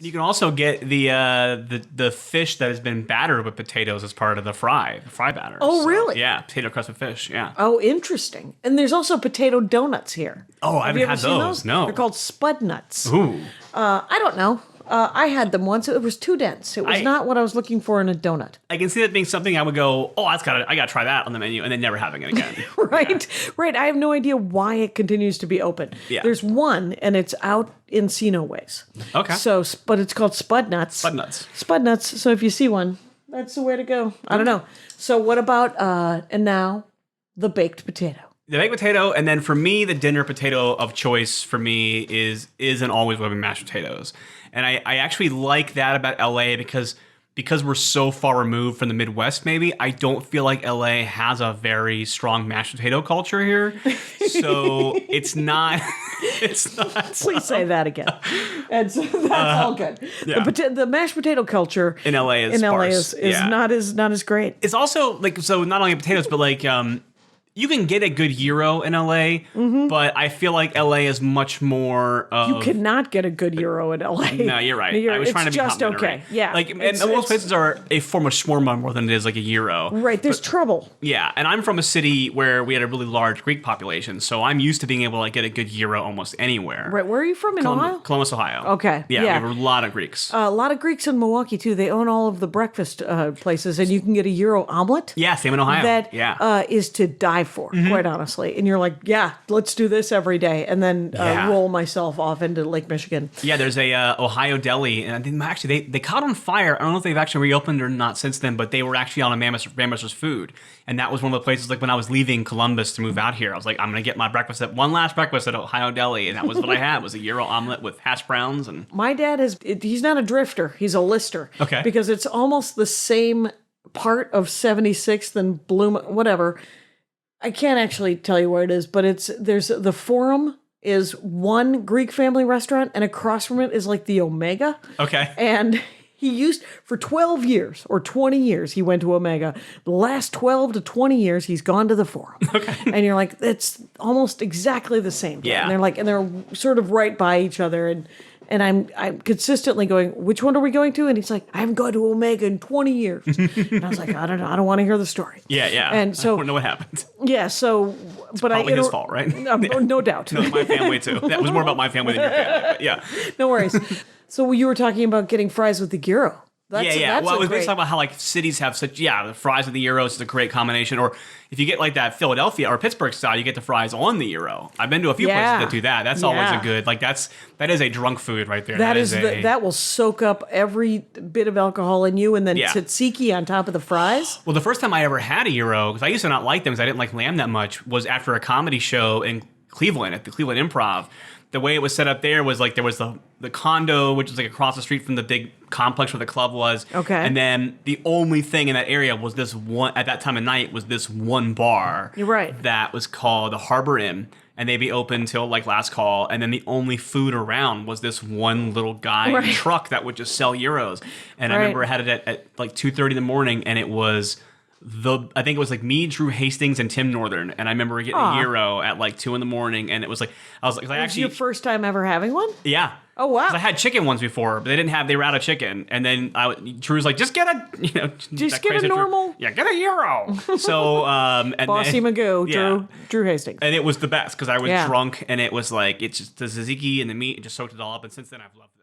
You can also get the fish that has been battered with potatoes as part of the fry batter. Oh, really? Yeah, potato crust with fish. Yeah. Oh, interesting. And there's also potato donuts here. Oh, I Have haven't you ever had seen those. No. They're called spud nuts. Ooh. I don't know. I had them once. It was too dense. It was not what I was looking for in a donut. I can see that being something I would go, oh, I got to try that on the menu, and then never having it again. Right, right. I have no idea why it continues to be open. Yeah. There's one, and it's out in Encino Ways. Okay. So, but it's called Spud Nuts. Spud Nuts. Spud Nuts. So if you see one, that's the way to go. I don't know. So what about and now the baked potato? The baked potato, and then for me, the dinner potato of choice for me is and always will be mashed potatoes. And I actually like that about LA because we're so far removed from the Midwest, maybe, I don't feel like LA has a very strong mashed potato culture here. So it's not. Please say that again. And so that's all good. Yeah. The mashed potato culture in LA is not as great. It's also like, so not only potatoes, but like you can get a good gyro in LA, but I feel like LA is much more of... You cannot get a good gyro in LA. No, you're right. I was trying to be just complimentary. okay. Yeah. Like, and most places are a form of shawarma more than it is like a gyro. Right, there's trouble. Yeah, and I'm from a city where we had a really large Greek population, so I'm used to being able to like, get a good gyro almost anywhere. Right, where are you from, in Ohio? Columbus, Ohio. Okay, Yeah, we have a lot of Greeks. A lot of Greeks in Milwaukee, too. They own all of the breakfast places, and you can get a gyro omelet. Yeah, same in Ohio. That is to die for, quite honestly. And you're like, yeah, let's do this every day, and then roll myself off into Lake Michigan. Yeah, there's a Ohio deli, and I think actually they caught on fire. I don't know if they've actually reopened or not since then, but they were actually on a Mammoster's food, and that was one of the places. Like when I was leaving Columbus to move out here, I was like, I'm gonna get my one last breakfast at Ohio Deli, and that was what I had was a gyro omelet with hash browns. And my dad he's not a drifter, he's a lister. Okay, because it's almost the same part of 76th and Bloom, whatever. I can't actually tell you where it is, but there's the Forum is one Greek family restaurant, and across from it is like the Omega. Okay. And for 12 years or 20 years, he went to Omega. The last 12 to 20 years, he's gone to the Forum. Okay. And you're like, it's almost exactly the same. Yeah. And they're sort of right by each other. And I'm consistently going, which one are we going to? And he's like, I haven't gone to Omega in 20 years. And I was like, I don't know. I don't want to hear the story. Yeah, yeah. And so I don't know what happened. Yeah, so it's probably his fault, right? No doubt. No, my family too. That was more about my family than your family. But yeah. No worries. So you were talking about getting fries with the gyro. Well, I was talking about how like cities have such the fries with the gyros is a great combination. Or if you get like that Philadelphia or Pittsburgh style, you get the fries on the gyro. I've been to a few places that do that. That's always a good that is a drunk food right there. That will soak up every bit of alcohol in you, and then tzatziki on top of the fries. Well, the first time I ever had a gyro, because I used to not like them because I didn't like lamb that much, was after a comedy show in Cleveland at the Cleveland Improv. The way it was set up there was like there was the condo, which was like across the street from the big complex where the club was. Okay. And then the only thing in that area was this one, at that time of night, was this one bar. You're right. That was called the Harbor Inn. And they'd be open till like last call. And then the only food around was this one little guy in a truck that would just sell gyros. And I remember I had it at like 2:30 in the morning, and it was... I think it was like me, Drew Hastings, and Tim Northern, and I remember getting a gyro at like 2 a.m, and it was like was your first time ever having one? Yeah. Oh wow! I had chicken ones before, but they were out of chicken, and then Drew's like, just get a just get a normal, get a gyro. So and Bossy Magoo, Drew Hastings, and it was the best because I was drunk, and it was like it's just the tzatziki and the meat, and just soaked it all up, and since then I've loved it.